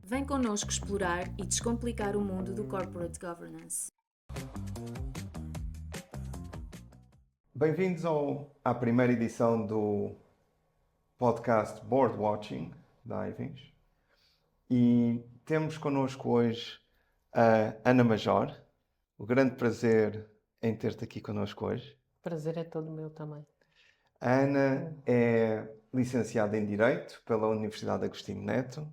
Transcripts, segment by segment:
Vem connosco explorar e descomplicar o mundo do Corporate Governance. Bem-vindos à primeira edição do podcast Board Watching da Ivens. E temos connosco hoje a Ana Major. O grande prazer em ter-te aqui connosco hoje. O prazer é todo meu também. A Ana é licenciada em Direito pela Universidade Agostinho Neto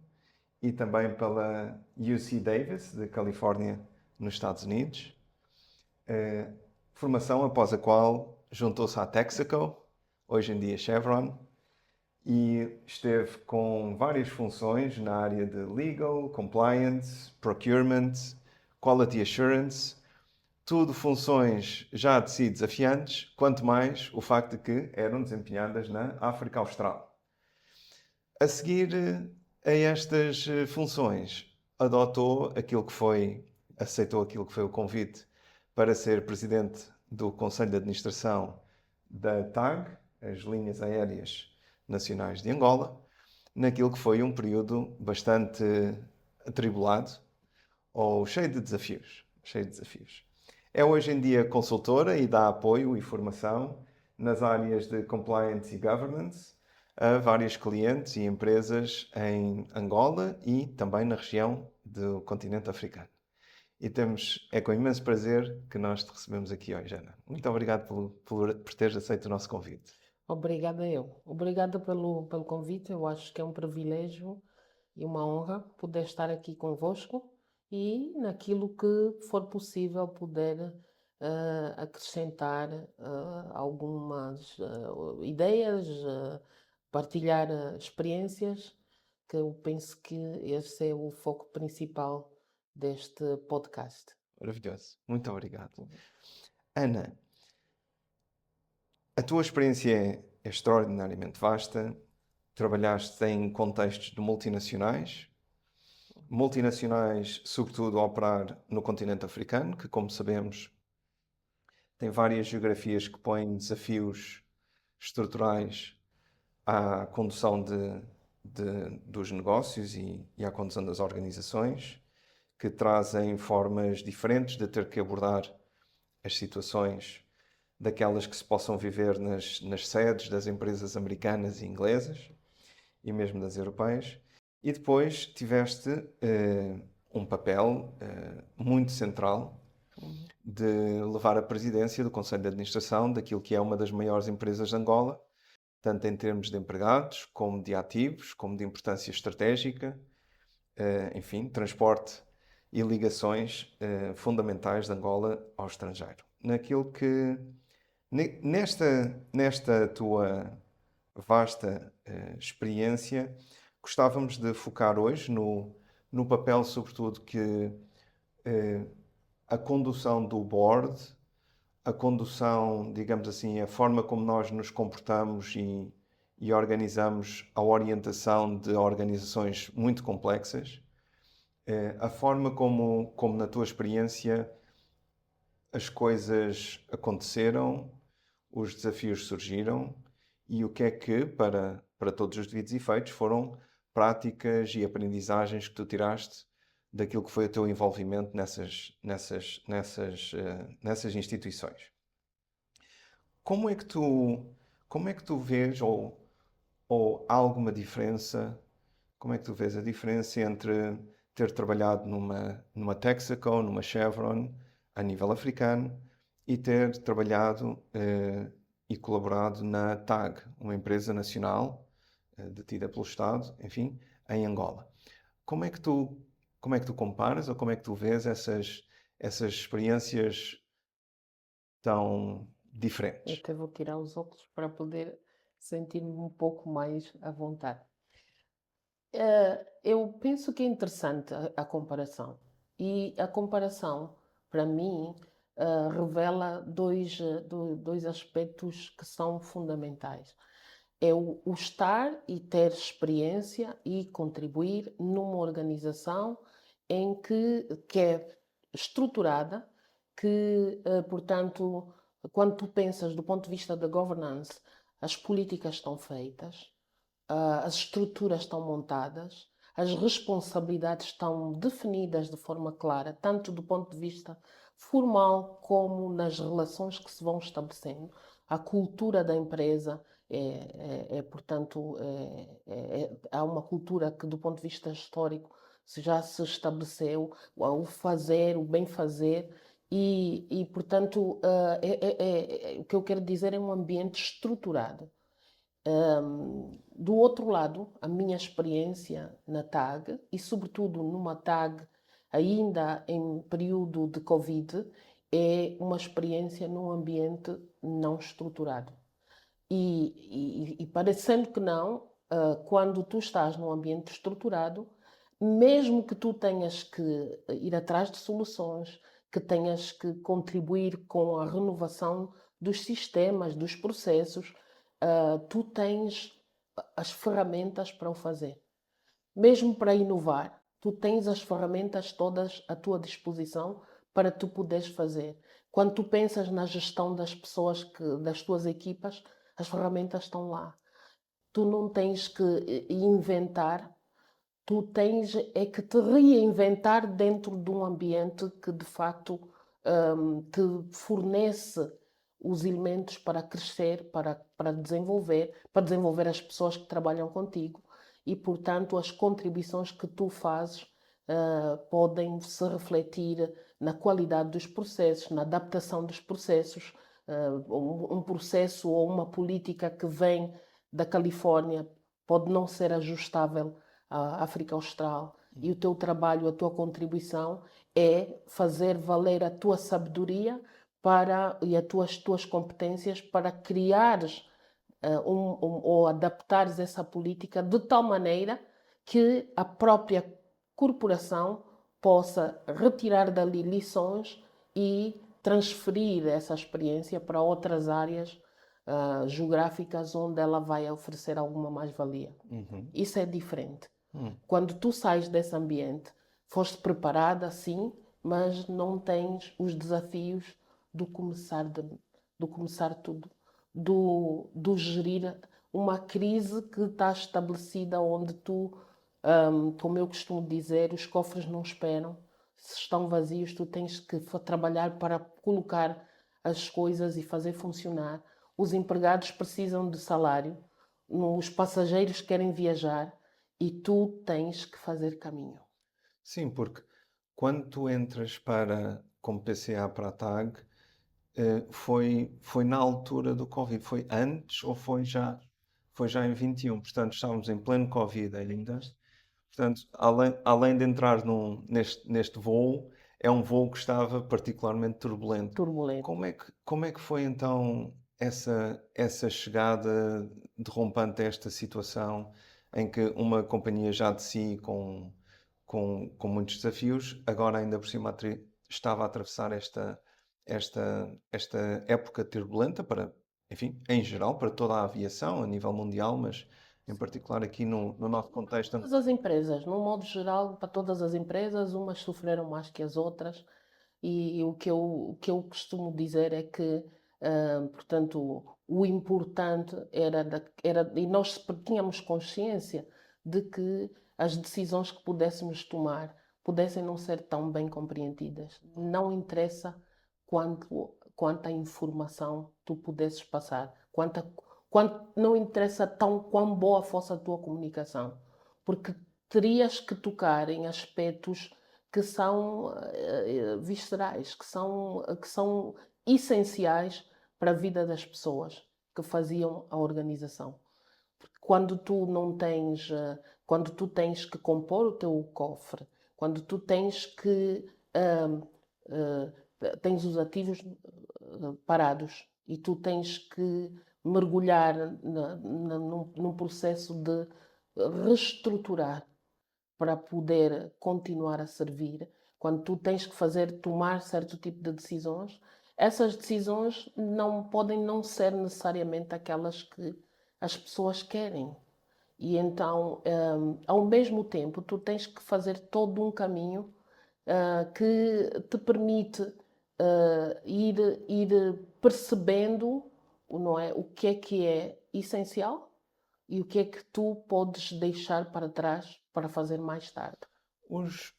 e também pela UC Davis, de Califórnia, nos Estados Unidos. Formação após a qual juntou-se à Texaco, hoje em dia Chevron, e esteve com várias funções na área de Legal, Compliance, Procurement, Quality Assurance, tudo funções já de si desafiantes, quanto mais o facto de que eram desempenhadas na África Austral. A seguir a estas funções, aceitou aquilo que foi o convite para ser presidente do Conselho de Administração da TAG, as Linhas Aéreas Nacionais de Angola, naquilo que foi um período bastante atribulado ou cheio de desafios. É hoje em dia consultora e dá apoio e formação nas áreas de Compliance e Governance a vários clientes e empresas em Angola e também na região do continente africano. E é com imenso prazer que nós te recebemos aqui hoje, Ana. Muito obrigado por teres aceito o nosso convite. Obrigada eu. Obrigada pelo convite. Eu acho que é um privilégio e uma honra poder estar aqui convosco e, naquilo que for possível, poder acrescentar algumas ideias, partilhar experiências, que eu penso que esse é o foco principal deste podcast. Maravilhoso. Muito obrigado. Ana, a tua experiência é extraordinariamente vasta. Trabalhaste em contextos de multinacionais, sobretudo a operar no continente africano, que, como sabemos, tem várias geografias que põem desafios estruturais à condução dos negócios e à condução das organizações, que trazem formas diferentes de ter que abordar as situações daquelas que se possam viver nas sedes das empresas americanas e inglesas e mesmo das europeias. E depois tiveste um papel muito central de levar a presidência do Conselho de Administração daquilo que é uma das maiores empresas de Angola, tanto em termos de empregados, como de ativos, como de importância estratégica, enfim, transporte e ligações fundamentais de Angola ao estrangeiro. Nesta tua vasta experiência, gostávamos de focar hoje no papel, sobretudo, que a condução do board, a condução, digamos assim, a forma como nós nos comportamos e organizamos a orientação de organizações muito complexas, a forma como na tua experiência as coisas aconteceram, os desafios surgiram e o que é que, para todos os devidos efeitos, foram práticas e aprendizagens que tu tiraste daquilo que foi o teu envolvimento nessas instituições. Como é que tu vês, ou há alguma diferença, como é que tu vês a diferença entre ter trabalhado numa Texaco, numa Chevron, a nível africano, e ter trabalhado e colaborado na TAG, uma empresa nacional detida pelo Estado, enfim, em Angola. Como é que tu comparas, ou como é que tu vês essas experiências tão Eu diferentes? até vou tirar os óculos para poder sentir-me um pouco mais à vontade. Eu penso que é interessante a comparação. E a comparação, para mim, revela dois aspectos que são fundamentais. É o estar e ter experiência e contribuir numa organização que é estruturada, portanto, quando tu pensas do ponto de vista da governance, as políticas estão feitas, as estruturas estão montadas, as responsabilidades estão definidas de forma clara, tanto do ponto de vista formal como nas relações que se vão estabelecendo. A cultura da empresa portanto, há uma cultura que, do ponto de vista histórico, já se estabeleceu, o fazer, o bem fazer, portanto, o que eu quero dizer é um ambiente estruturado. Do outro lado, a minha experiência na TAG, e sobretudo numa TAG ainda em período de Covid, é uma experiência num ambiente não estruturado. E parecendo que não, quando tu estás num ambiente estruturado, mesmo que tu tenhas que ir atrás de soluções, que tenhas que contribuir com a renovação dos sistemas, dos processos, tu tens as ferramentas para o fazer. Mesmo para inovar, tu tens as ferramentas todas à tua disposição para tu poderes fazer. Quando tu pensas na gestão das pessoas, das tuas equipas, as ferramentas estão lá. Tu não tens que inventar, tu tens é que te reinventar dentro de um ambiente que de facto te fornece os elementos para crescer, para desenvolver as pessoas que trabalham contigo e, portanto, as contribuições que tu fazes podem se refletir na qualidade dos processos, na adaptação dos processos. Um processo ou uma política que vem da Califórnia pode não ser ajustável à África Austral. E o teu trabalho, a tua contribuição é fazer valer a tua sabedoria e as tuas competências para criares ou adaptares essa política de tal maneira que a própria corporação possa retirar dali lições e transferir essa experiência para outras áreas geográficas onde ela vai oferecer alguma mais-valia. Isso é diferente. Quando tu sais desse ambiente, foste preparada, sim, mas não tens os desafios do começar tudo, do gerir uma crise que está estabelecida onde tu, como eu costumo dizer, os cofres não esperam. Se estão vazios, tu tens que trabalhar para colocar as coisas e fazer funcionar. Os empregados precisam de salário, os passageiros querem viajar e tu tens que fazer caminho. Sim, porque quando tu entras como PCA para a TAG, foi na altura do Covid? Foi antes ou foi já? Foi já em 21, portanto estávamos em pleno Covid ainda. Portanto, além de entrar neste voo, é um voo que estava particularmente turbulento. Turbulento. Como é que foi então essa chegada derrompante a esta situação em que uma companhia já de si com muitos desafios, agora ainda por cima estava a atravessar esta época turbulenta enfim, em geral, para toda a aviação a nível mundial, mas em particular aqui no nosso contexto. Todas as empresas, no modo geral, para todas as empresas, umas sofreram mais que as outras. E o que eu costumo dizer é que, portanto, o importante e nós tínhamos consciência de que as decisões que pudéssemos tomar pudessem não ser tão bem compreendidas. Não interessa quanta informação tu pudesses passar, não interessa quão boa fosse a tua comunicação, porque terias que tocar em aspectos que são viscerais, que são essenciais para a vida das pessoas que faziam a organização. Porque quando tu tens que compor o teu cofre, quando tu tens os ativos parados e tu tens que mergulhar num processo de reestruturar para poder continuar a servir, quando tu tens que tomar certo tipo de decisões, essas decisões não podem não ser necessariamente aquelas que as pessoas querem. E então, ao mesmo tempo, tu tens que fazer todo um caminho que te permite ir percebendo, não é, o que é essencial e o que é que tu podes deixar para trás para fazer mais tarde. Os,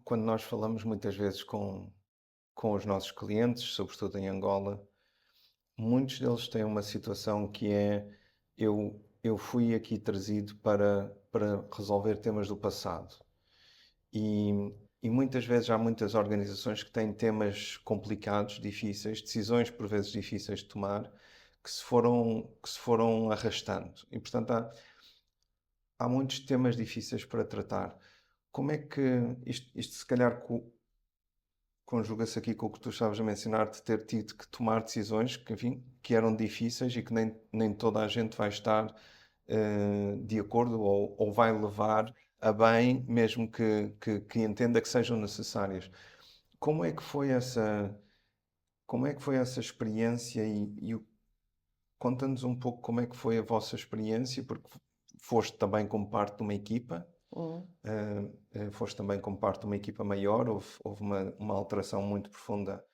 quando nós falamos muitas vezes com os nossos clientes, sobretudo em Angola, muitos deles têm uma situação que é eu fui aqui trazido para resolver temas do passado. E muitas vezes há muitas organizações que têm temas complicados, difíceis, decisões por vezes difíceis de tomar, que se foram arrastando. E portanto há muitos temas difíceis para tratar. Como é que isto se calhar conjuga-se aqui com o que tu estavas a mencionar, de ter tido que tomar decisões que, enfim, que eram difíceis e que nem toda a gente vai estar de acordo ou vai levar a bem, mesmo que entenda que sejam necessárias. Como é que foi essa experiência conta-nos um pouco como é que foi a vossa experiência, porque foste também como parte de uma equipa. Hum. Foste também como parte de uma equipa maior, houve uma alteração muito profunda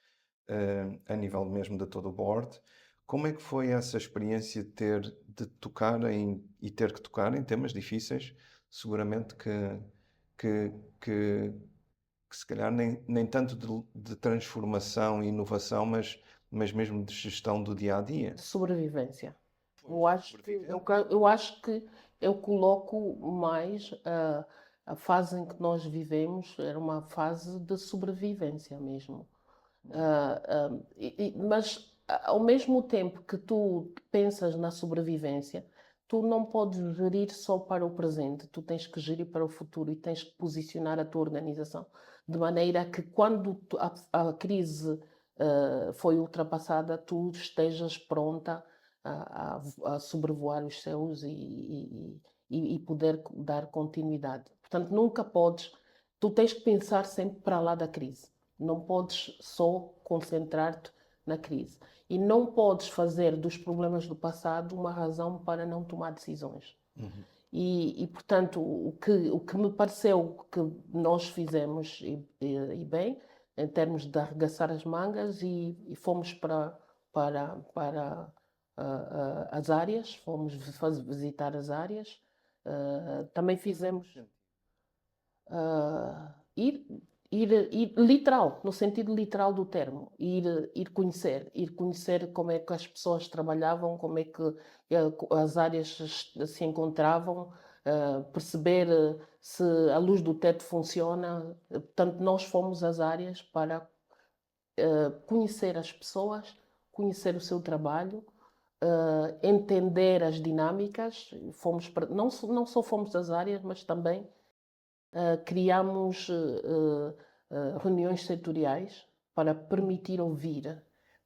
a nível mesmo de todo o board. Como é que foi essa experiência de tocar e ter que tocar em temas difíceis, seguramente que se calhar nem tanto de transformação e inovação, mas mesmo de gestão do dia a dia? De sobrevivência. Pois, Eu acho que eu coloco mais a fase em que nós vivemos, era uma fase de sobrevivência mesmo. Mas ao mesmo tempo que tu pensas na sobrevivência, tu não podes gerir só para o presente, tu tens que gerir para o futuro e tens que posicionar a tua organização de maneira que quando a crise foi ultrapassada, tu estejas pronta a sobrevoar os céus e poder dar continuidade. Portanto, nunca podes, tu tens que pensar sempre para lá da crise. Não podes só concentrar-te na crise. E não podes fazer dos problemas do passado uma razão para não tomar decisões. Portanto, o que me pareceu que nós fizemos e bem, em termos de arregaçar as mangas e fomos para as áreas, fomos visitar as áreas. Também fizemos ir, ir literal, no sentido literal do termo, ir conhecer como é que as pessoas trabalhavam, como é que as áreas se encontravam, perceber se a luz do teto funciona. Portanto, nós fomos às áreas para conhecer as pessoas, conhecer o seu trabalho, entender as dinâmicas. Não só fomos às áreas, mas também criamos reuniões setoriais para permitir ouvir,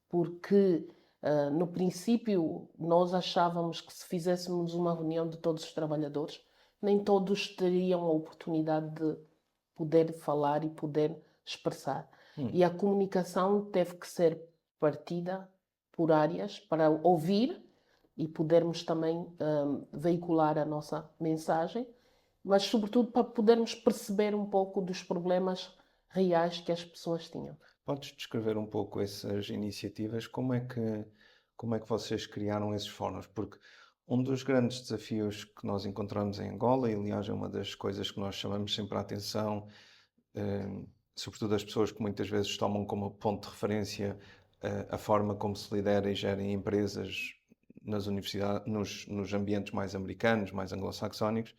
porque no princípio nós achávamos que se fizéssemos uma reunião de todos os trabalhadores, nem todos teriam a oportunidade de poder falar e poder expressar. E a comunicação teve que ser partida por áreas para ouvir e podermos também veicular a nossa mensagem, mas sobretudo para podermos perceber um pouco dos problemas reais que as pessoas tinham. Podes descrever um pouco essas iniciativas? Como é que vocês criaram esses fóruns? Porque um dos grandes desafios que nós encontramos em Angola, e aliás é uma das coisas que nós chamamos sempre a atenção, sobretudo as pessoas que muitas vezes tomam como ponto de referência a forma como se lidera e gerem empresas nas universidades, nos ambientes mais americanos, mais anglo-saxónicos,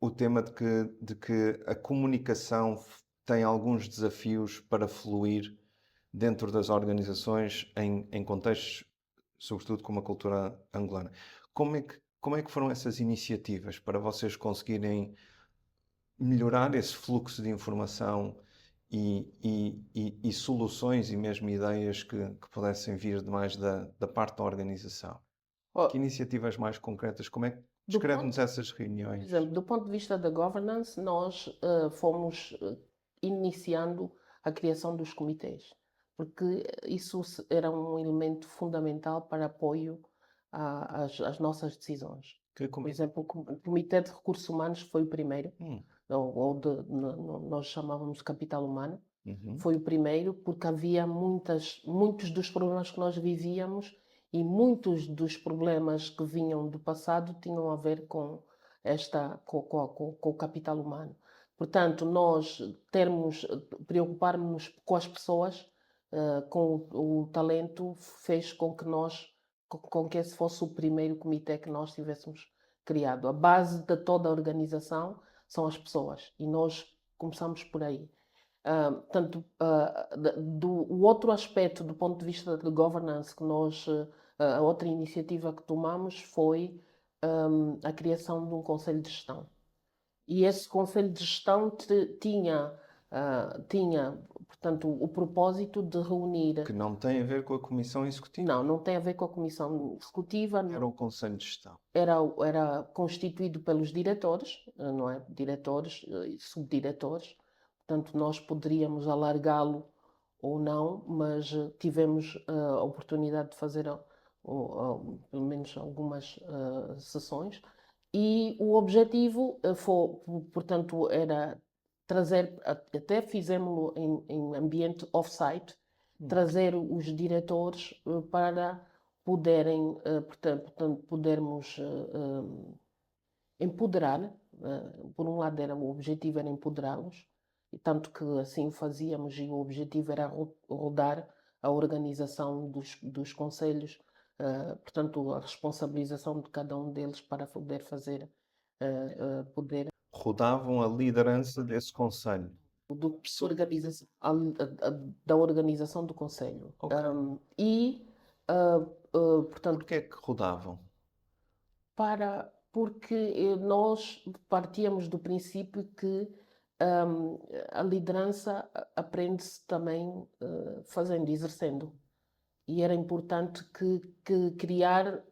o tema de que a comunicação tem alguns desafios para fluir dentro das organizações em contextos, sobretudo com uma cultura angolana. Como é que foram essas iniciativas para vocês conseguirem melhorar esse fluxo de informação e soluções e mesmo ideias que pudessem vir de mais da parte da organização? Oh, Que iniciativas mais concretas? Como é que do descreve-nos ponto, essas por reuniões? exemplo, do ponto de vista da governance, nós fomos iniciando a criação dos comitês, porque isso era um elemento fundamental para apoio às nossas decisões. Que Por exemplo, o Comitê de Recursos Humanos foi o primeiro, nós chamávamos de capital humano, foi o primeiro porque havia muitos dos problemas que nós vivíamos e muitos dos problemas que vinham do passado tinham a ver com com o capital humano. Portanto, nós preocupar-nos com as pessoas, com o talento, fez com que com que esse fosse o primeiro comitê que nós tivéssemos criado. A base de toda a organização são as pessoas e nós começamos por aí. O outro aspecto do ponto de vista de governance que a outra iniciativa que tomamos foi a criação de um conselho de gestão. E esse conselho de gestão tinha, portanto, o propósito de reunir. Que não tem a ver com a Comissão Executiva. Não tem a ver com a comissão executiva. Era o Conselho de Gestão. Era constituído pelos diretores, não é? Diretores e subdiretores. Portanto, nós poderíamos alargá-lo ou não, mas tivemos a oportunidade de fazer pelo menos algumas sessões. E o objetivo portanto, era trazer, até fizemos-lo em ambiente off-site, trazer os diretores para poderem, portanto, podermos empoderar. Por um lado, o objetivo era empoderá-los, e tanto que assim o fazíamos, e o objetivo era rodar a organização dos conselhos, portanto, a responsabilização de cada um deles para poder fazer, Rodavam a liderança desse conselho. da organização do conselho. Ok. Portanto, Porquê é que rodavam? porque nós partíamos do princípio que a liderança aprende-se também fazendo, exercendo. E era importante que criar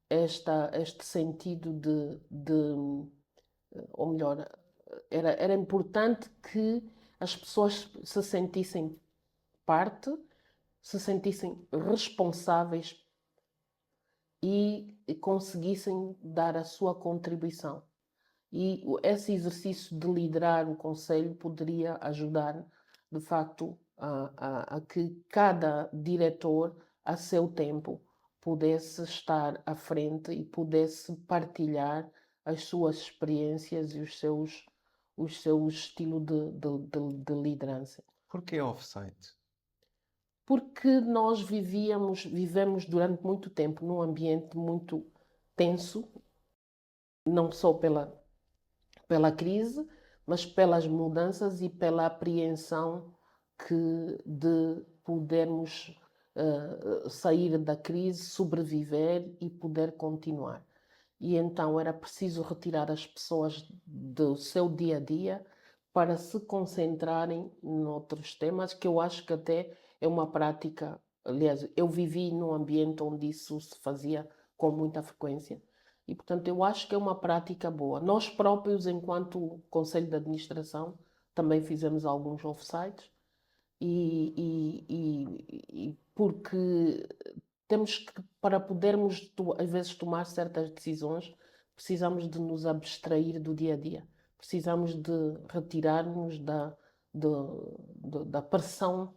este sentido ou melhor, era importante que as pessoas se sentissem parte, se sentissem responsáveis e conseguissem dar a sua contribuição. E esse exercício de liderar o conselho poderia ajudar, de facto, a que cada diretor, a seu tempo, pudesse estar à frente e pudesse partilhar as suas experiências e o seu estilo de liderança. Porquê off-site? Porque nós vivemos durante muito tempo num ambiente muito tenso, não só pela crise, mas pelas mudanças e pela apreensão de podermos sair da crise, sobreviver e poder continuar. E então era preciso retirar as pessoas do seu dia a dia para se concentrarem noutros temas, que eu acho que até é uma prática. Aliás, eu vivi num ambiente onde isso se fazia com muita frequência. E, portanto, eu acho que é uma prática boa. Nós próprios, enquanto Conselho de Administração, também fizemos alguns off-sites, porque temos que, para podermos, às vezes, tomar certas decisões, precisamos de nos abstrair do dia a dia. Precisamos de retirar-nos da pressão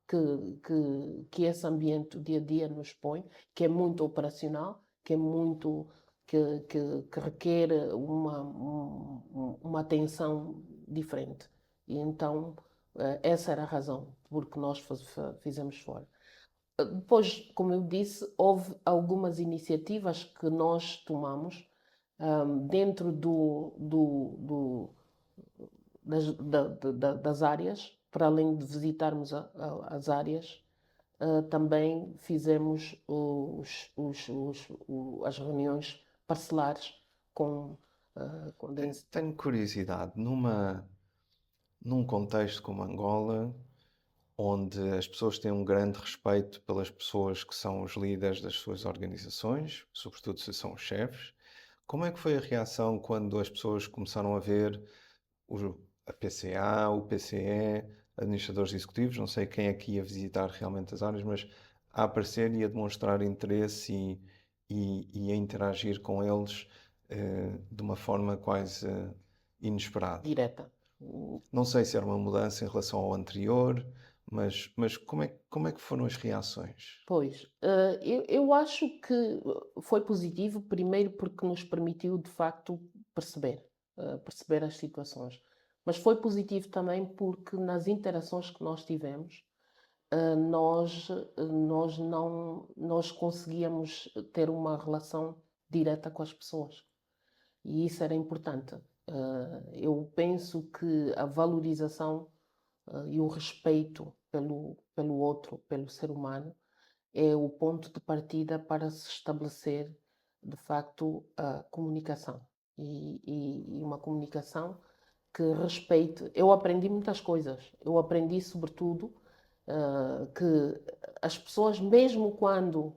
que esse ambiente do dia a dia nos põe, que é muito operacional, que é muito. Que requer uma atenção diferente. E então, essa era a razão por que nós fizemos fora. Depois, como eu disse, houve algumas iniciativas que nós tomamos dentro das áreas, para além de visitarmos as áreas, também fizemos as reuniões parcelares com Tenho curiosidade, num contexto como Angola, onde as pessoas têm um grande respeito pelas pessoas que são os líderes das suas organizações, sobretudo se são os chefes, como é que foi a reação quando as pessoas começaram a ver a PCA, o PCE, administradores executivos, não sei quem é que ia visitar realmente as áreas, mas a aparecer e a demonstrar interesse e a interagir com eles de uma forma quase inesperada. direta. Não sei se era uma mudança em relação ao anterior, Mas como é que foram as reações? Pois, eu acho que foi positivo, primeiro porque nos permitiu de facto perceber, perceber as situações. Mas foi positivo também porque nas interações que nós tivemos, nós conseguíamos ter uma relação direta com as pessoas. E isso era importante. Eu penso que a valorização, e o respeito pelo outro, pelo ser humano, é o ponto de partida para se estabelecer, de facto, a comunicação. E uma comunicação que respeite. Eu aprendi muitas coisas. Eu aprendi, sobretudo, que as pessoas, mesmo quando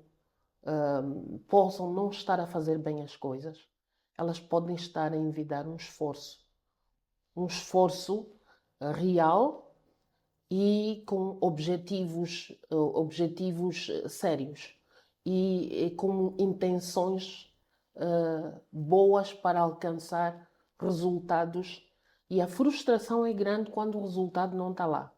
possam não estar a fazer bem as coisas, elas podem estar a envidar um esforço real e com objetivos sérios e com intenções boas para alcançar resultados. E a frustração é grande quando o resultado não está lá.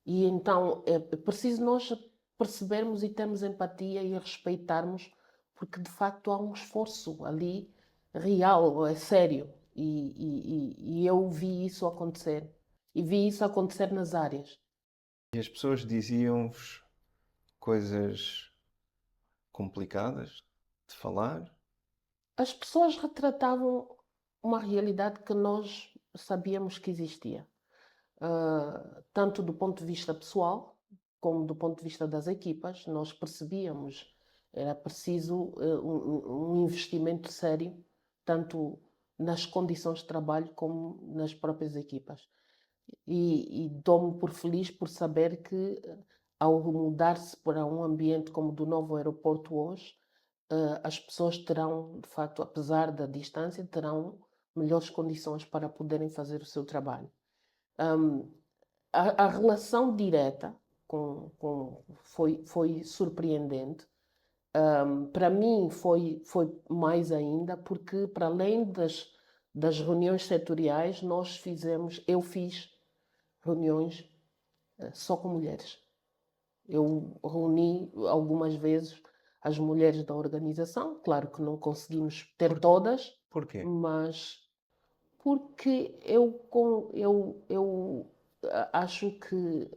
E então é preciso nós percebermos e termos empatia e respeitarmos, porque de facto há um esforço ali real, é sério. E eu vi isso acontecer. E vi isso acontecer nas áreas. E as pessoas diziam-vos coisas complicadas de falar? As pessoas retratavam uma realidade que nós sabíamos que existia, tanto do ponto de vista pessoal, como do ponto de vista das equipas. Nós percebíamos era preciso um investimento sério, tanto nas condições de trabalho como nas próprias equipas. E dou-me por feliz por saber que, ao mudar-se para um ambiente como o do novo aeroporto hoje, as pessoas terão, de facto, apesar da distância, terão melhores condições para poderem fazer o seu trabalho. Hum, a relação direta foi surpreendente. Para mim foi mais ainda, porque para além das reuniões setoriais, eu fiz reuniões só com mulheres. Eu reuni algumas vezes as mulheres da organização, claro que não conseguimos ter todas, Porquê? mas porque eu acho que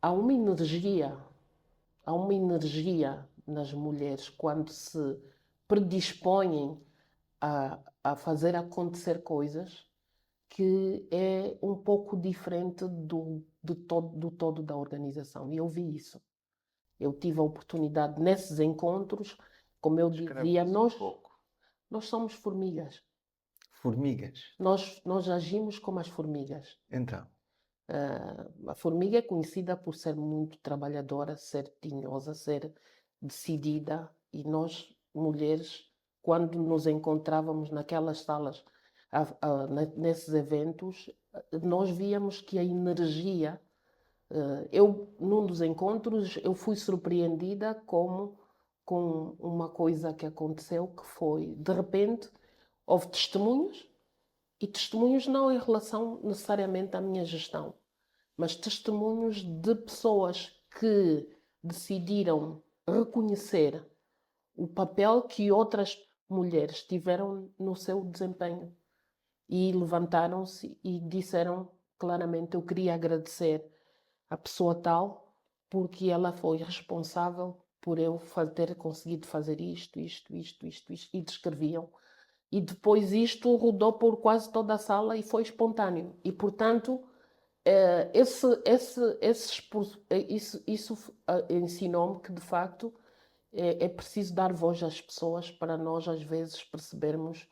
há uma energia, há uma energia nas mulheres quando se predispõem a fazer acontecer coisas que é um pouco diferente do todo da organização. E eu vi isso. Eu tive a oportunidade nesses encontros, como eu dizia, Descreve-nos um pouco. nós somos formigas. Formigas. Nós agimos como as formigas. Então, A formiga é conhecida por ser muito trabalhadora, ser tinhosa, ser decidida, e nós, mulheres, quando nos encontrávamos naquelas salas, nesses eventos, nós víamos que a energia. Num dos encontros, eu fui surpreendida com uma coisa que aconteceu, que foi, de repente, houve testemunhos, e testemunhos não em relação necessariamente à minha gestão, mas testemunhos de pessoas que decidiram reconhecer o papel que outras mulheres tiveram no seu desempenho e levantaram-se e disseram claramente: eu queria agradecer a pessoa tal porque ela foi responsável por eu ter conseguido fazer isto, e descreviam. E depois isto rodou por quase toda a sala e foi espontâneo. E, portanto, isso ensinou-me que, de facto, é preciso dar voz às pessoas para nós, às vezes, percebermos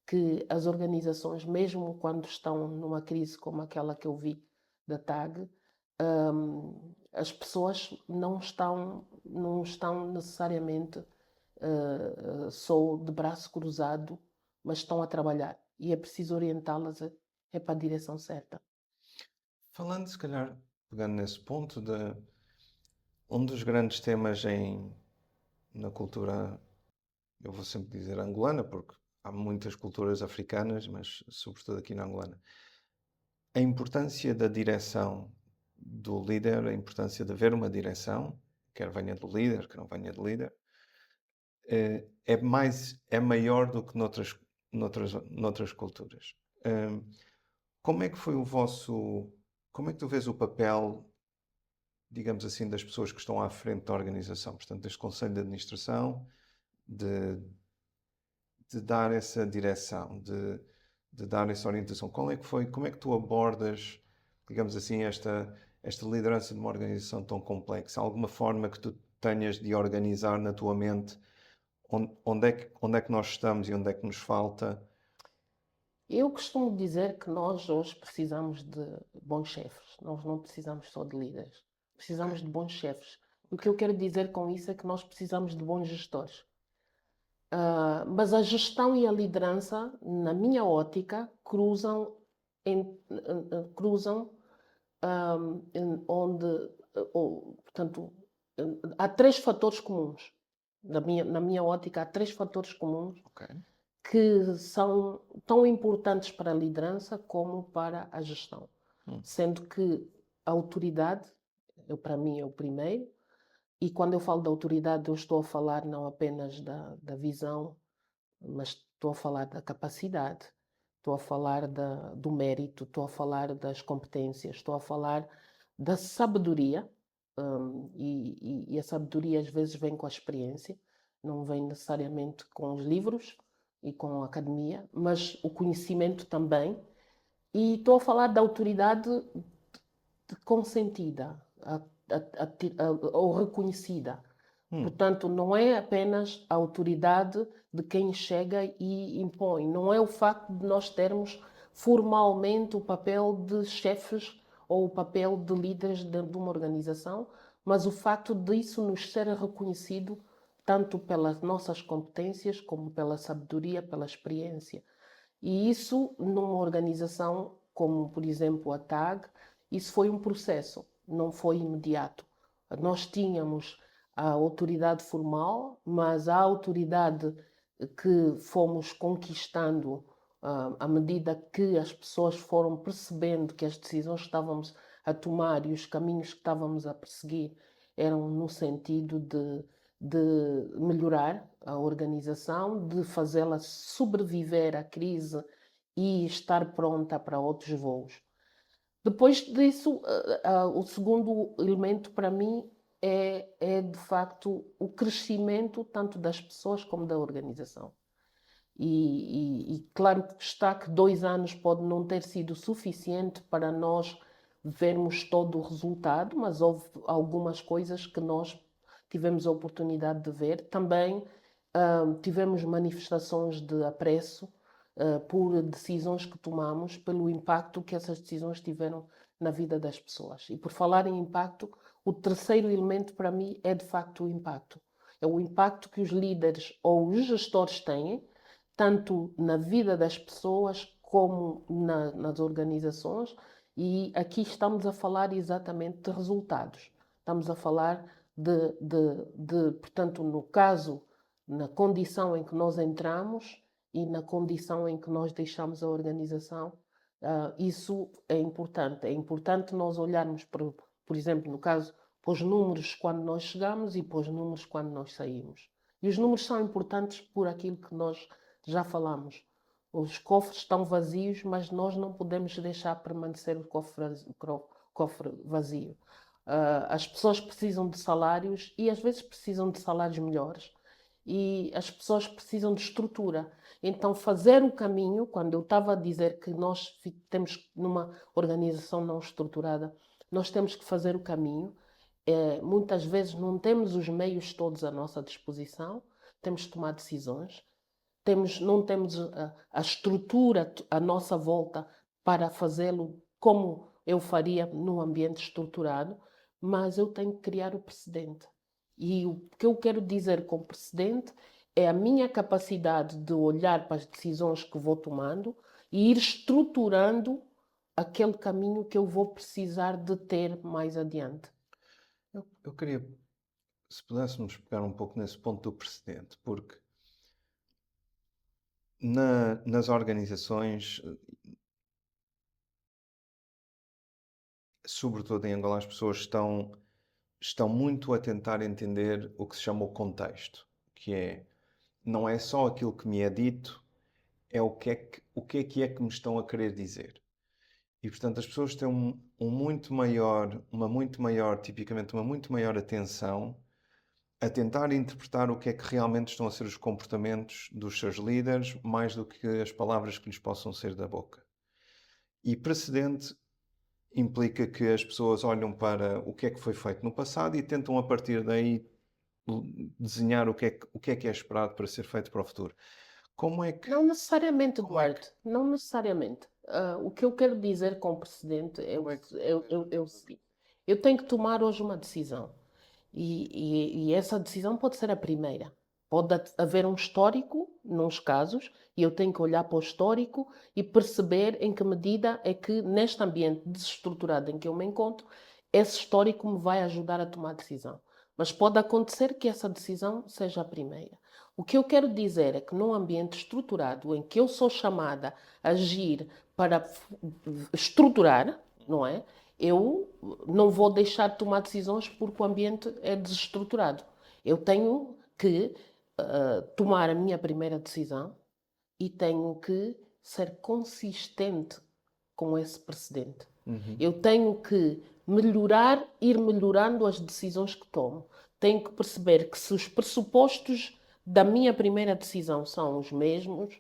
que as organizações, mesmo quando estão numa crise como aquela que eu vi da TAG, as pessoas não estão necessariamente só de braço cruzado, mas estão a trabalhar. E é preciso orientá-las para a direção certa. falando se calhar, pegando nesse ponto, um dos grandes temas na cultura, eu vou sempre dizer angolana, porque há muitas culturas africanas, mas sobretudo aqui na angolana, a importância da direção do líder, a importância de haver uma direção, quer venha do líder, quer não venha do líder, é maior do que noutras culturas. Hum, Como é que foi como é que tu vês o papel, digamos assim, das pessoas que estão à frente da organização, portanto, deste conselho de administração, de, de dar essa direção, de dar essa orientação? Como é que tu abordas, digamos assim, esta liderança de uma organização tão complexa? Há alguma forma que tu tenhas de organizar na tua mente onde é que nós estamos e onde é que nos falta? Eu costumo dizer que nós hoje precisamos de bons chefes. Nós não precisamos só de líderes. Precisamos Ok, de bons chefes. O ok. que eu quero dizer com isso é que nós precisamos de bons gestores. Mas a gestão e a liderança, na minha ótica, cruzam onde, portanto, há três fatores comuns. Na minha ótica, há três fatores comuns Ok. que são tão importantes para a liderança como para a gestão. Hum, Sendo que a autoridade, para mim, é o primeiro, e quando eu falo da autoridade, eu estou a falar não apenas da visão, mas estou a falar da capacidade, estou a falar do mérito, estou a falar das competências, estou a falar da sabedoria, e a sabedoria às vezes vem com a experiência, não vem necessariamente com os livros e com a academia, mas o conhecimento também. E estou a falar da autoridade consentida ou reconhecida. hum, Portanto, não é apenas a autoridade de quem chega e impõe, não é o facto de nós termos formalmente o papel de chefes ou o papel de líderes de uma organização, mas o facto disso nos ser reconhecido tanto pelas nossas competências como pela sabedoria, pela experiência. E isso, numa organização como, por exemplo, a TAG, isso foi um processo, não foi imediato. Nós tínhamos a autoridade formal, mas a autoridade que fomos conquistando à medida que as pessoas foram percebendo que as decisões que estávamos a tomar e os caminhos que estávamos a perseguir eram no sentido de melhorar a organização, de fazê-la sobreviver à crise e estar pronta para outros voos. Depois disso, o segundo elemento para mim é de facto o crescimento tanto das pessoas como da organização. E claro que está que 2 anos pode não ter sido suficiente para nós vermos todo o resultado, mas houve algumas coisas que nós tivemos a oportunidade de ver. Também tivemos manifestações de apreço por decisões que tomamos, pelo impacto que essas decisões tiveram na vida das pessoas. E por falar em impacto, o terceiro elemento para mim é de facto o impacto. É o impacto que os líderes ou os gestores têm, tanto na vida das pessoas como nas organizações, e aqui estamos a falar exatamente de resultados. Estamos a falar portanto, no caso, na condição em que nós entramos e na condição em que nós deixamos a organização, isso é importante. É importante nós olharmos, por exemplo, no caso, para os números quando nós chegamos e para os números quando nós saímos. E os números são importantes por aquilo que nós já falamos. Os cofres estão vazios, mas nós não podemos deixar permanecer o cofre vazio. As pessoas precisam de salários e às vezes precisam de salários melhores. E as pessoas precisam de estrutura. Então, fazer o caminho, quando eu estava a dizer que nós temos numa organização não estruturada, nós temos que fazer o caminho. Muitas vezes não temos os meios todos à nossa disposição, temos que tomar decisões, não temos a estrutura à nossa volta para fazê-lo como eu faria num ambiente estruturado, mas eu tenho que criar o precedente. E o que eu quero dizer com precedente é a minha capacidade de olhar para as decisões que vou tomando e ir estruturando aquele caminho que eu vou precisar de ter mais adiante. eu queria, se pudéssemos pegar um pouco nesse ponto do precedente, porque nas organizações sobretudo em Angola, as pessoas estão muito a tentar entender o que se chama o contexto, que é, não é só aquilo que me é dito, é o que é que me estão a querer dizer. E, portanto, as pessoas têm tipicamente uma muito maior atenção a tentar interpretar o que é que realmente estão a ser os comportamentos dos seus líderes, mais do que as palavras que lhes possam ser da boca. E precedente implica que as pessoas olham para o que é que foi feito no passado e tentam, a partir daí, desenhar o que é esperado para ser feito para o futuro. Como é que... Não necessariamente, Como é que... Eduardo, não necessariamente. O que eu quero dizer com o precedente é Como é que... o seguinte: eu tenho que tomar hoje uma decisão. E essa decisão pode ser a primeira. Pode haver um histórico, nos casos, e eu tenho que olhar para o histórico e perceber em que medida é que, neste ambiente desestruturado em que eu me encontro, esse histórico me vai ajudar a tomar decisão. Mas pode acontecer que essa decisão seja a primeira. O que eu quero dizer é que, num ambiente estruturado, em que eu sou chamada a agir para estruturar, não é? Eu não vou deixar de tomar decisões porque o ambiente é desestruturado. Eu tenho que tomar a minha primeira decisão e tenho que ser consistente com esse precedente. Eu tenho que ir melhorando as decisões que tomo. Tenho que perceber que se os pressupostos da minha primeira decisão são os mesmos,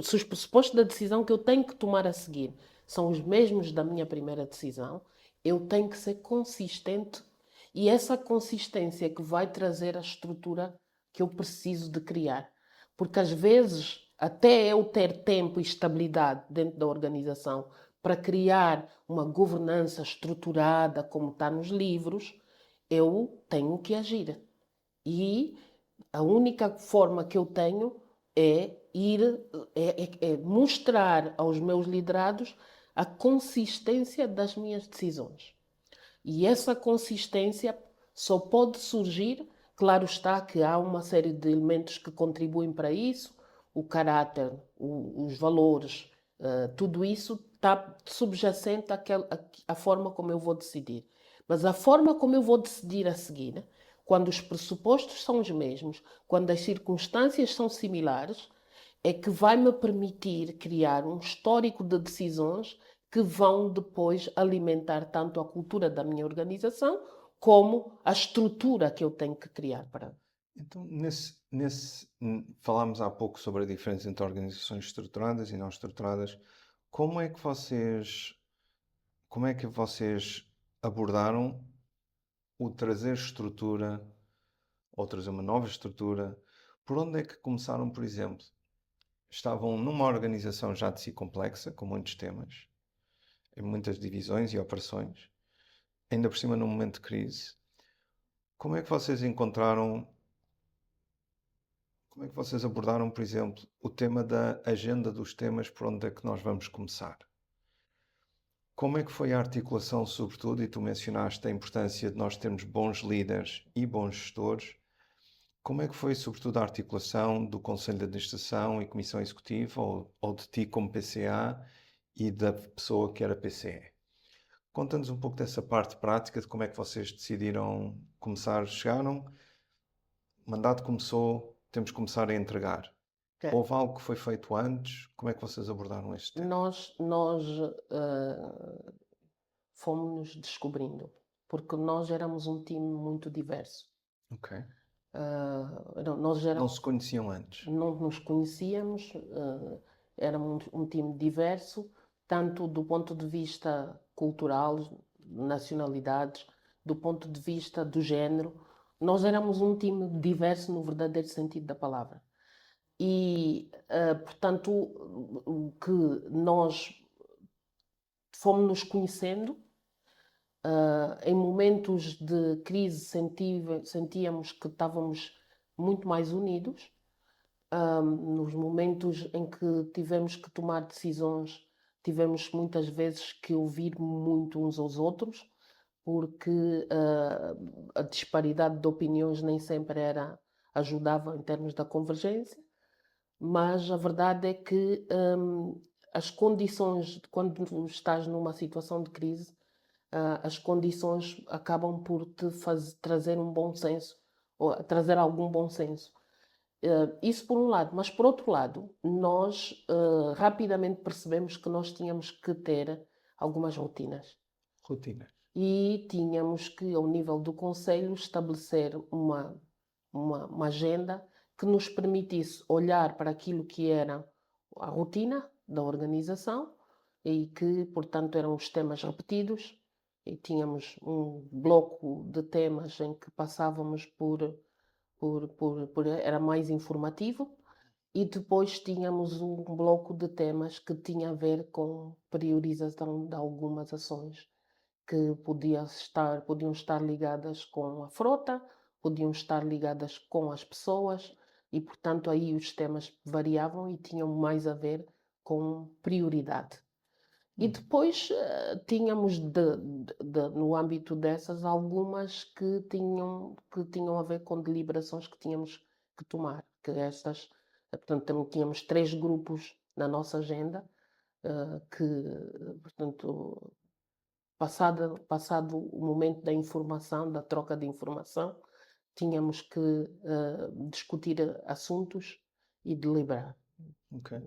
se os pressupostos da decisão que eu tenho que tomar a seguir são os mesmos da minha primeira decisão, eu tenho que ser consistente e essa consistência que vai trazer a estrutura que eu preciso de criar. Porque às vezes, até eu ter tempo e estabilidade dentro da organização para criar uma governança estruturada, como está nos livros, eu tenho que agir. E a única forma que eu tenho é mostrar aos meus liderados a consistência das minhas decisões. E essa consistência só pode surgir, claro está que há uma série de elementos que contribuem para isso, o caráter, os valores, tudo isso está subjacente à forma como eu vou decidir. Mas a forma como eu vou decidir a seguir, quando os pressupostos são os mesmos, quando as circunstâncias são similares, é que vai me permitir criar um histórico de decisões que vão depois alimentar tanto a cultura da minha organização como a estrutura que eu tenho que criar para. Então, falámos há pouco sobre a diferença entre organizações estruturadas e não estruturadas. Como é que vocês abordaram o trazer estrutura ou trazer uma nova estrutura? Por onde é que começaram, por exemplo? Estavam numa organização já de si complexa, com muitos temas, em muitas divisões e operações, ainda por cima num momento de crise. Como é que vocês abordaram, por exemplo, o tema da agenda dos temas, por onde é que nós vamos começar? Como é que foi a articulação, sobretudo, e tu mencionaste a importância de nós termos bons líderes e bons gestores. Como é que foi, sobretudo, a articulação do Conselho de Administração e Comissão Executiva, ou de ti como PCA e da pessoa que era PCE? Conta-nos um pouco dessa parte prática de como é que vocês decidiram começar. Chegaram, o mandato começou, temos que começar a entregar. Houve algo que foi feito antes? Como é que vocês abordaram este tema? Nós fomos-nos descobrindo, porque nós éramos um time muito diverso. Ok. Nós Não se conheciam antes? não nos conhecíamos, éramos um time diverso, tanto do ponto de vista cultural, nacionalidades, do ponto de vista do género. Nós éramos um time diverso no verdadeiro sentido da palavra. E, portanto, o que nós fomos nos conhecendo, em momentos de crise sentíamos que estávamos muito mais unidos. Nos momentos em que tivemos que tomar decisões, tivemos muitas vezes que ouvir muito uns aos outros, porque a disparidade de opiniões nem sempre ajudava em termos da convergência, mas a verdade é que as condições, quando estás numa situação de crise, as condições acabam por trazer um bom senso, ou trazer algum bom senso. Isso por um lado, mas por outro lado, nós rapidamente percebemos que nós tínhamos que ter algumas rotinas. Rotinas. E tínhamos que, ao nível do Conselho, estabelecer uma agenda que nos permitisse olhar para aquilo que era a rotina da organização e que, portanto, eram os temas repetidos, e tínhamos um bloco de temas em que passávamos era mais informativo, e depois tínhamos um bloco de temas que tinha a ver com priorização de algumas ações que podiam estar ligadas com a frota, podiam estar ligadas com as pessoas e, portanto, aí os temas variavam e tinham mais a ver com prioridade. E depois tínhamos no âmbito dessas algumas que tinham a ver com deliberações que tínhamos que tomar, que estas, portanto, também tínhamos 3 grupos na nossa agenda, que, portanto, passado o momento da informação, da troca de informação, tínhamos que discutir assuntos e deliberar. Ok.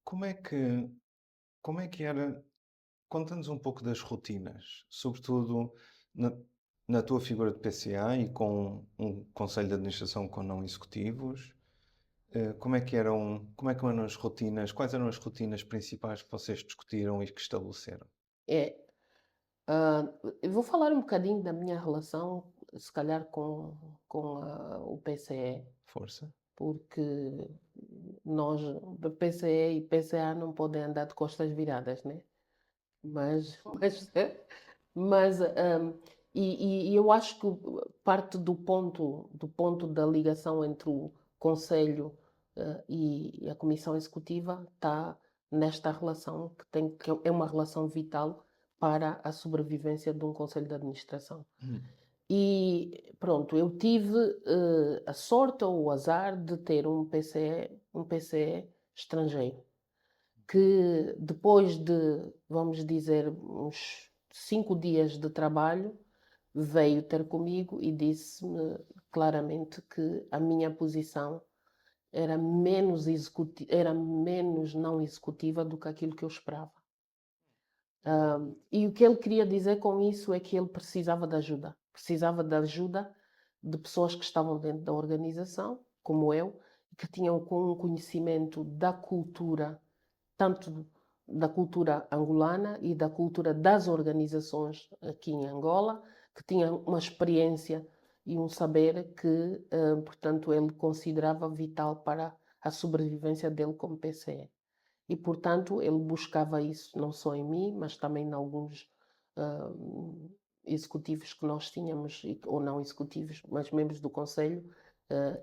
Como é que, como é que era? Conta-nos um pouco das rotinas, sobretudo na, na tua figura de PCA e com um conselho de administração com não executivos. Como é que eram as rotinas? Quais eram as rotinas principais que vocês discutiram e que estabeleceram? É, ah, eu vou falar um bocadinho da minha relação, se calhar, com o PCE, Força. porque nós, PCE e PCA não podem andar de costas viradas, né? Mas, mas e eu acho que parte do ponto da ligação entre o Conselho e a Comissão Executiva está nesta relação que é uma relação vital para a sobrevivência de um Conselho de Administração. E pronto, eu tive a sorte ou o azar de ter um PCE estrangeiro que depois de, vamos dizer, uns 5 dias de trabalho, veio ter comigo e disse-me claramente que a minha posição era menos não executiva do que aquilo que eu esperava. E o que ele queria dizer com isso é que ele precisava de ajuda de pessoas que estavam dentro da organização, como eu, que tinham um conhecimento da cultura, tanto da cultura angolana e da cultura das organizações aqui em Angola, que tinham uma experiência e um saber que, portanto, ele considerava vital para a sobrevivência dele como PCE. E, portanto, ele buscava isso não só em mim, mas também em alguns executivos que nós tínhamos, ou não executivos, mas membros do Conselho,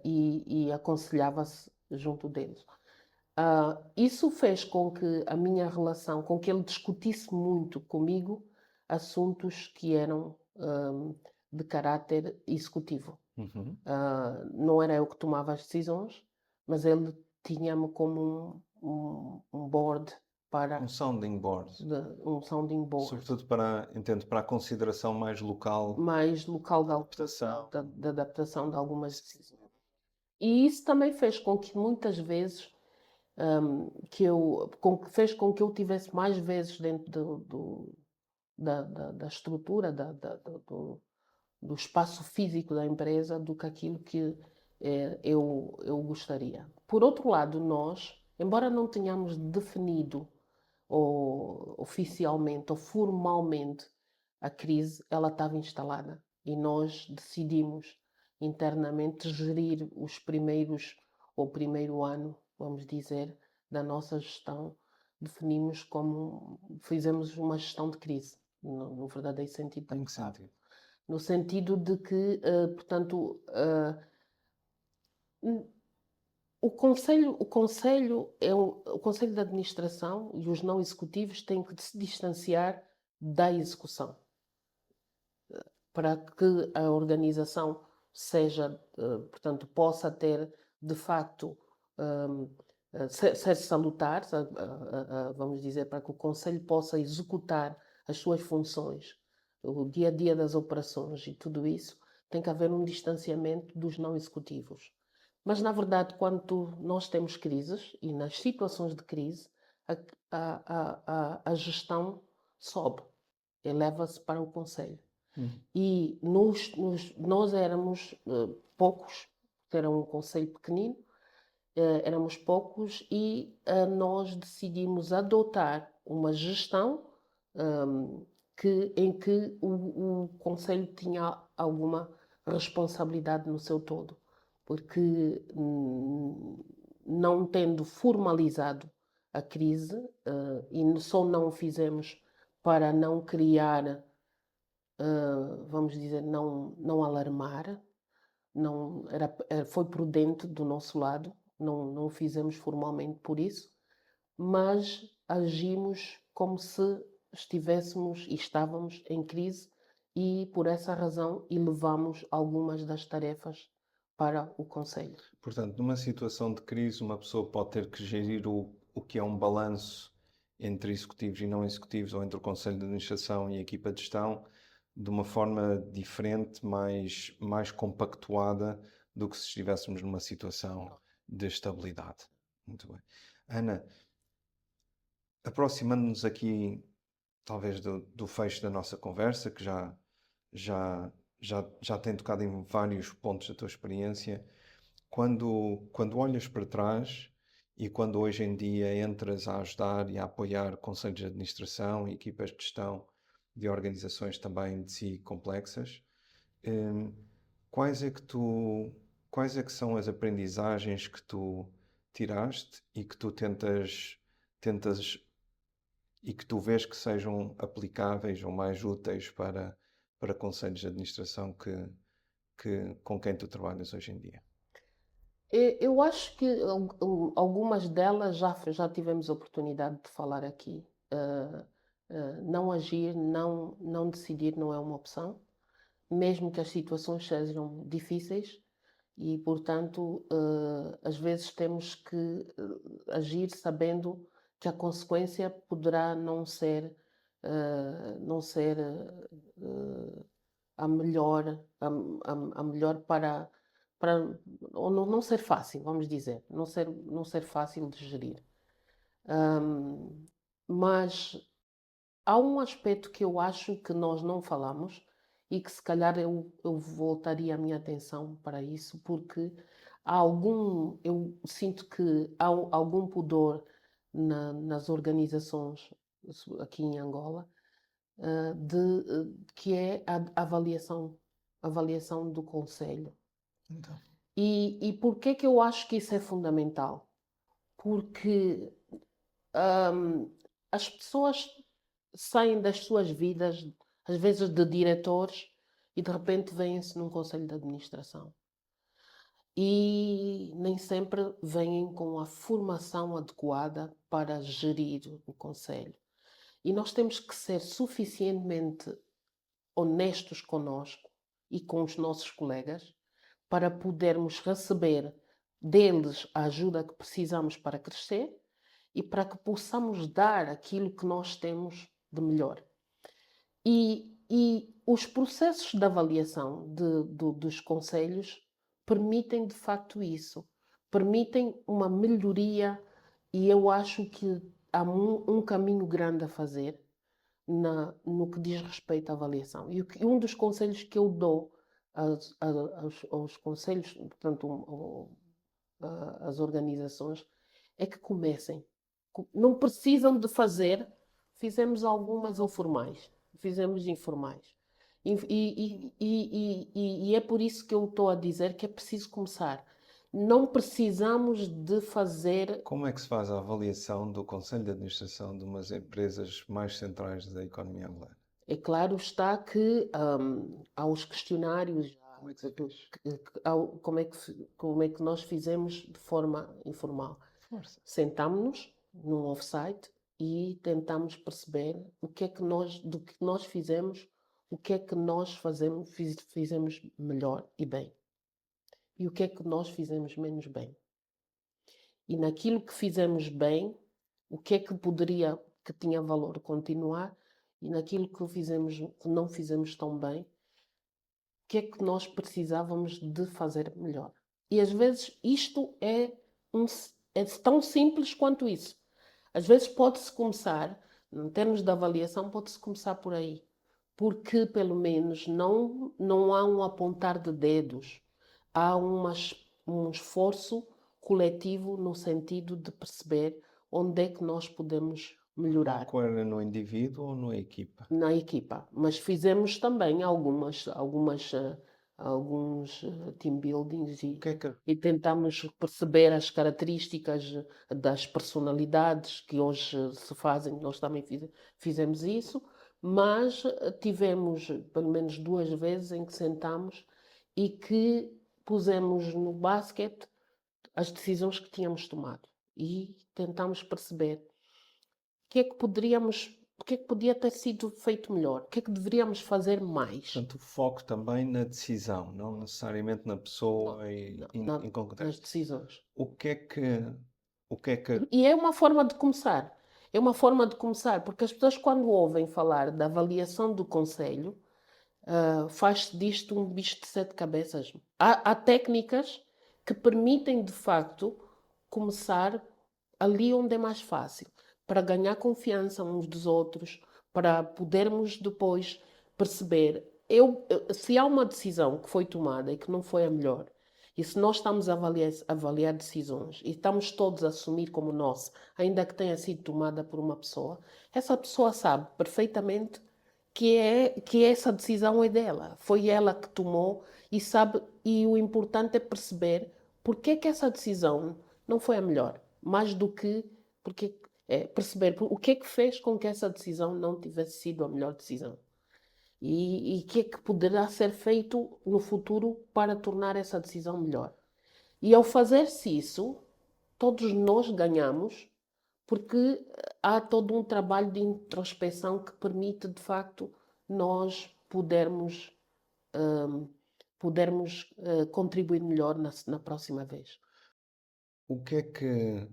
e aconselhava-se junto deles. Isso fez com que a minha relação, com que ele discutisse muito comigo assuntos que eram de caráter executivo. Não era eu que tomava as decisões, mas ele tinha-me como um board para Um sounding board. um sounding board Sobretudo entendo, para a consideração mais local mais local da adaptação. adaptação de algumas decisões. E isso também fez com que muitas vezes fez com que eu tivesse mais vezes dentro da estrutura, do espaço físico da empresa do que aquilo que eu gostaria. Por outro lado, nós, embora não tenhamos definido oficialmente ou formalmente a crise, ela estava instalada e nós decidimos internamente gerir o primeiro ano, vamos dizer, da nossa gestão. Fizemos uma gestão de crise, no verdadeiro sentido da Em que palavra. sentido? No sentido de que, portanto, o conselho de administração e os não executivos têm que se distanciar da execução para que a organização seja, portanto, possa ter de facto ser salutar, vamos dizer, para que o conselho possa executar as suas funções o dia a dia das operações e tudo isso, tem que haver um distanciamento dos não executivos. Mas, na verdade, quando nós temos crises e nas situações de crise, a gestão sobe, eleva-se para o conselho. E nós éramos poucos, era um conselho pequenino, éramos poucos e nós decidimos adotar uma gestão em que o conselho tinha alguma responsabilidade no seu todo, porque não tendo formalizado a crise, e só não o fizemos para não criar, vamos dizer, não alarmar, foi prudente do nosso lado, não o fizemos formalmente por isso, mas agimos como se estivéssemos e estávamos em crise e, por essa razão, elevamos algumas das tarefas para o Conselho. Portanto, numa situação de crise, uma pessoa pode ter que gerir o que é um balanço entre executivos e não executivos, ou entre o Conselho de Administração e a equipa de gestão, de uma forma diferente, mais compactuada do que se estivéssemos numa situação de estabilidade. Muito bem. Ana, aproximando-nos aqui, talvez, do fecho da nossa conversa, que já tem tocado em vários pontos da tua experiência. Quando olhas para trás e quando hoje em dia entras a ajudar e a apoiar conselhos de administração e equipas de gestão de organizações também de si complexas, quais é que são as aprendizagens que tu tiraste e que tu tentas e que tu vês que sejam aplicáveis ou mais úteis para conselhos de administração com quem tu trabalhas hoje em dia? Eu acho que algumas delas já tivemos a oportunidade de falar aqui. Não agir, não decidir não é uma opção, mesmo que as situações sejam difíceis e, portanto, às vezes temos que agir sabendo que a consequência poderá não ser a melhor, a melhor para ou não ser fácil, vamos dizer, não ser fácil de gerir. Mas há um aspecto que eu acho que nós não falamos e que se calhar eu voltaria a minha atenção para isso, porque eu sinto que há algum pudor nas organizações aqui em Angola, que é a avaliação do conselho. Então. E por que que eu acho que isso é fundamental? Porque as pessoas saem das suas vidas, às vezes de diretores, e de repente vêm-se num conselho de administração. E nem sempre vêm com a formação adequada para gerir o conselho. E nós temos que ser suficientemente honestos connosco e com os nossos colegas para podermos receber deles a ajuda que precisamos para crescer e para que possamos dar aquilo que nós temos de melhor. E os processos de avaliação dos conselhos permitem de facto isso, permitem uma melhoria e eu acho que há um caminho grande a fazer no que diz respeito à avaliação. E um dos conselhos que eu dou aos conselhos, portanto, às organizações, é que comecem. Não precisam de fazer, fizemos algumas informais, fizemos informais. E é por isso que eu estou a dizer que é preciso começar. Não precisamos de fazer. Como é que se faz a avaliação do Conselho de Administração de umas empresas mais centrais da economia angolana? É claro está que há os questionários, Como é que se fez? como é que nós fizemos de forma informal. Força. Sentámos-nos num offsite e tentámos perceber do que nós fizemos, o que é que nós fizemos melhor e bem. E o que é que nós fizemos menos bem. E naquilo que fizemos bem, o que é que tinha valor continuar e naquilo que não fizemos tão bem, o que é que nós precisávamos de fazer melhor. E às vezes isto é tão simples quanto isso. Às vezes pode-se começar, em termos de avaliação, pode-se começar por aí. Porque pelo menos não há um apontar de dedos, há um esforço coletivo no sentido de perceber onde é que nós podemos melhorar Foco era no indivíduo ou na equipa? na equipa. Mas fizemos também alguns team buildings O que é que e tentamos perceber as características das personalidades que hoje se fazem. Nós também fizemos isso, mas tivemos pelo menos 2 vezes em que sentamos e que pusemos no basquete as decisões que tínhamos tomado e tentámos perceber o que é que podia ter sido feito melhor, o que é que deveríamos fazer mais. Portanto, o foco também na decisão, não necessariamente na pessoa em concreto. Nas decisões. O que é que E é uma forma de começar. É uma forma de começar, porque as pessoas, quando ouvem falar da avaliação do conselho, faz disto um bicho de 7 cabeças. Há técnicas que permitem, de facto, começar ali onde é mais fácil, para ganhar confiança uns dos outros, para podermos depois perceber. Se há uma decisão que foi tomada e que não foi a melhor, e se nós estamos a avaliar decisões e estamos todos a assumir como nossa, ainda que tenha sido tomada por uma pessoa, essa pessoa sabe perfeitamente que essa decisão é dela. Foi ela que tomou e sabe, e o importante é perceber porque é que essa decisão não foi a melhor, mais do que perceber o que é que fez com que essa decisão não tivesse sido a melhor decisão. E o que é que poderá ser feito no futuro para tornar essa decisão melhor. E ao fazer-se isso, todos nós ganhamos, porque há todo um trabalho de introspecção que permite, de facto, nós podermos contribuir melhor na próxima vez. o que é que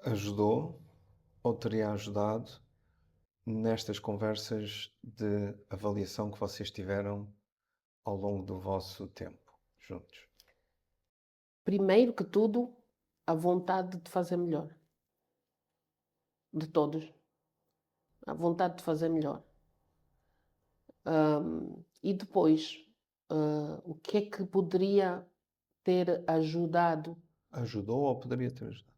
ajudou ou teria ajudado nestas conversas de avaliação que vocês tiveram ao longo do vosso tempo juntos? Primeiro que tudo, a vontade de fazer melhor. De todos. A vontade de fazer melhor. E depois, o que é que poderia ter ajudado? Ajudou ou poderia ter ajudado?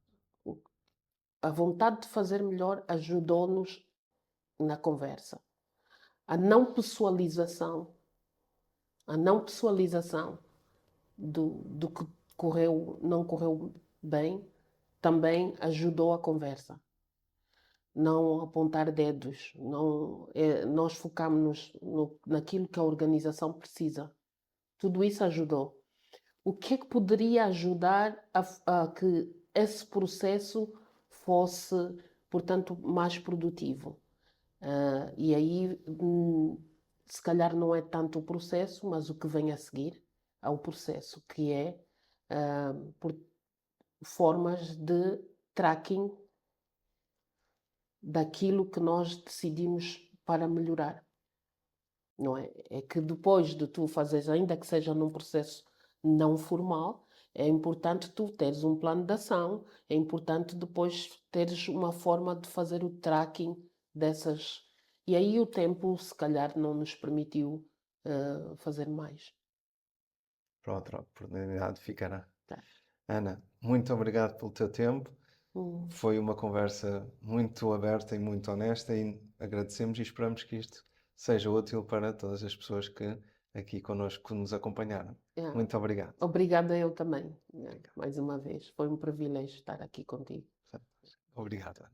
A vontade de fazer melhor ajudou-nos na conversa. A não pessoalização do que não correu bem, também ajudou a conversa. Não apontar dedos, nós focámos-nos naquilo que a organização precisa. Tudo isso ajudou. O que é que poderia ajudar a que esse processo fosse, portanto, mais produtivo? E aí, se calhar não é tanto o processo, mas o que vem a seguir ao processo, que é por formas de tracking daquilo que nós decidimos para melhorar. Não é? É que depois de tu fazeres, ainda que seja num processo não formal, é importante tu teres um plano de ação, é importante depois teres uma forma de fazer o tracking dessas. E aí o tempo, se calhar, não nos permitiu fazer mais. Para outra oportunidade ficará. Tá. Ana, muito obrigado pelo teu tempo. Hum, Foi uma conversa muito aberta e muito honesta e agradecemos e esperamos que isto seja útil para todas as pessoas que aqui connosco nos acompanharam. é. Muito obrigado. Obrigada eu também, mais uma vez. Foi um privilégio estar aqui contigo. Obrigado, Ana.